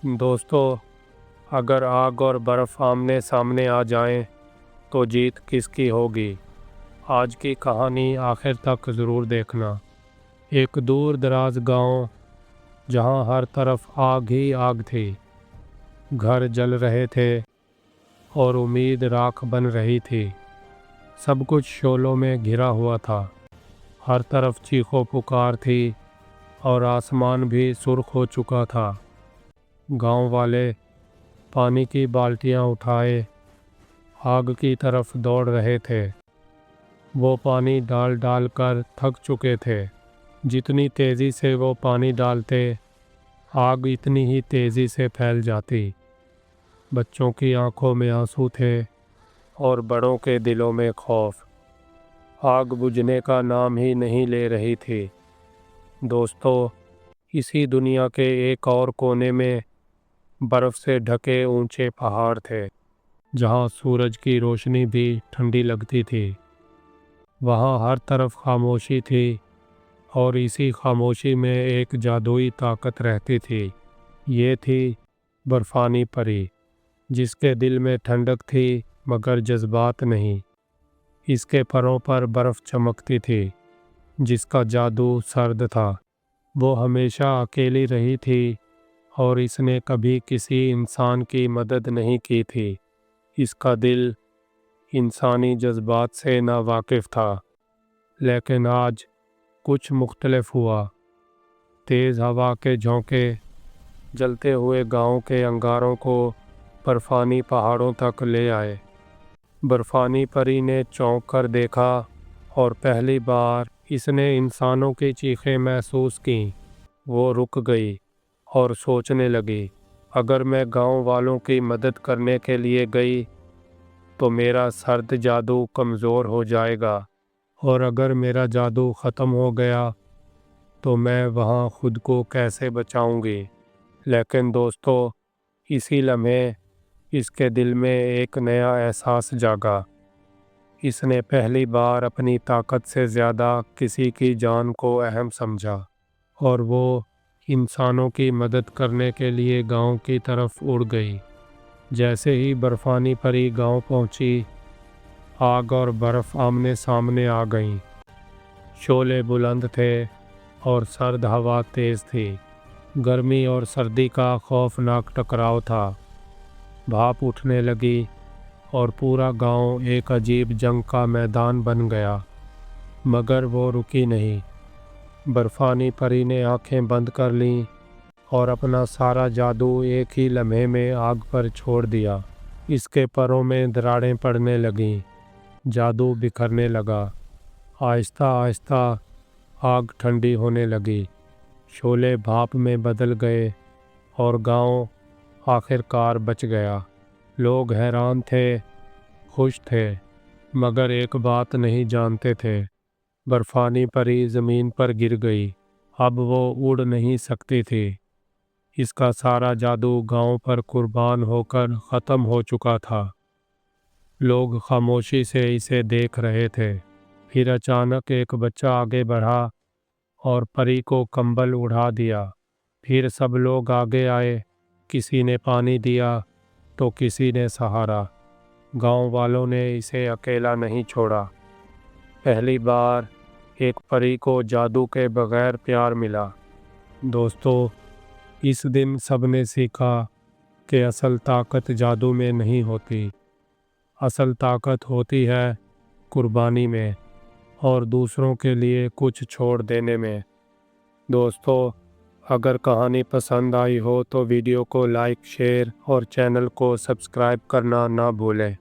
دوستو، اگر آگ اور برف آمنے سامنے آ جائیں تو جیت کس کی ہوگی؟ آج کی کہانی آخر تک ضرور دیکھنا۔ ایک دور دراز گاؤں جہاں ہر طرف آگ ہی آگ تھی، گھر جل رہے تھے اور امید راکھ بن رہی تھی۔ سب کچھ شعلوں میں گھرا ہوا تھا، ہر طرف چیخ و پکار تھی اور آسمان بھی سرخ ہو چکا تھا۔ گاؤں والے پانی کی بالٹیاں اٹھائے آگ کی طرف دوڑ رہے تھے۔ وہ پانی ڈال ڈال کر تھک چکے تھے۔ جتنی تیزی سے وہ پانی ڈالتے، آگ اتنی ہی تیزی سے پھیل جاتی۔ بچوں کی آنکھوں میں آنسو تھے اور بڑوں کے دلوں میں خوف۔ آگ بجھنے کا نام ہی نہیں لے رہی تھی۔ دوستو، اسی دنیا کے ایک اور کونے میں برف سے ڈھکے اونچے پہاڑ تھے، جہاں سورج کی روشنی بھی ٹھنڈی لگتی تھی۔ وہاں ہر طرف خاموشی تھی اور اسی خاموشی میں ایک جادوئی طاقت رہتی تھی۔ یہ تھی برفانی پری، جس کے دل میں ٹھنڈک تھی مگر جذبات نہیں۔ اس کے پروں پر برف چمکتی تھی، جس کا جادو سرد تھا۔ وہ ہمیشہ اکیلی رہی تھی اور اس نے کبھی کسی انسان کی مدد نہیں کی تھی۔ اس کا دل انسانی جذبات سے نا واقف تھا۔ لیکن آج کچھ مختلف ہوا۔ تیز ہوا کے جھونکے جلتے ہوئے گاؤں کے انگاروں کو برفانی پہاڑوں تک لے آئے۔ برفانی پری نے چونک کر دیکھا اور پہلی بار اس نے انسانوں کی چیخیں محسوس کیں۔ وہ رک گئی اور سوچنے لگی، اگر میں گاؤں والوں کی مدد کرنے کے لیے گئی تو میرا سرد جادو کمزور ہو جائے گا، اور اگر میرا جادو ختم ہو گیا تو میں وہاں خود کو کیسے بچاؤں گی؟ لیکن دوستو، اسی لمحے اس کے دل میں ایک نیا احساس جاگا۔ اس نے پہلی بار اپنی طاقت سے زیادہ کسی کی جان کو اہم سمجھا، اور وہ انسانوں کی مدد کرنے کے لیے گاؤں کی طرف اڑ گئی۔ جیسے ہی برفانی پری گاؤں پہنچی، آگ اور برف آمنے سامنے آ گئیں۔ شعلے بلند تھے اور سرد ہوا تیز تھی۔ گرمی اور سردی کا خوفناک ٹکراؤ تھا۔ بھاپ اٹھنے لگی اور پورا گاؤں ایک عجیب جنگ کا میدان بن گیا۔ مگر وہ رکی نہیں۔ برفانی پری نے آنکھیں بند کر لیں اور اپنا سارا جادو ایک ہی لمحے میں آگ پر چھوڑ دیا۔ اس کے پروں میں دراڑیں پڑنے لگیں، جادو بکھرنے لگا۔ آہستہ آہستہ آگ ٹھنڈی ہونے لگی، شعلے بھاپ میں بدل گئے اور گاؤں آخر کار بچ گیا۔ لوگ حیران تھے، خوش تھے، مگر ایک بات نہیں جانتے تھے۔ برفانی پری زمین پر گر گئی۔ اب وہ اڑ نہیں سکتی تھی۔ اس کا سارا جادو گاؤں پر قربان ہو کر ختم ہو چکا تھا۔ لوگ خاموشی سے اسے دیکھ رہے تھے۔ پھر اچانک ایک بچہ آگے بڑھا اور پری کو کمبل اڑا دیا۔ پھر سب لوگ آگے آئے، کسی نے پانی دیا تو کسی نے سہارا۔ گاؤں والوں نے اسے اکیلا نہیں چھوڑا۔ پہلی بار ایک پری کو جادو کے بغیر پیار ملا۔ دوستو، اس دن سب نے سیکھا کہ اصل طاقت جادو میں نہیں ہوتی۔ اصل طاقت ہوتی ہے قربانی میں اور دوسروں کے لیے کچھ چھوڑ دینے میں۔ دوستو، اگر کہانی پسند آئی ہو تو ویڈیو کو لائک، شیئر اور چینل کو سبسکرائب کرنا نہ بھولیں۔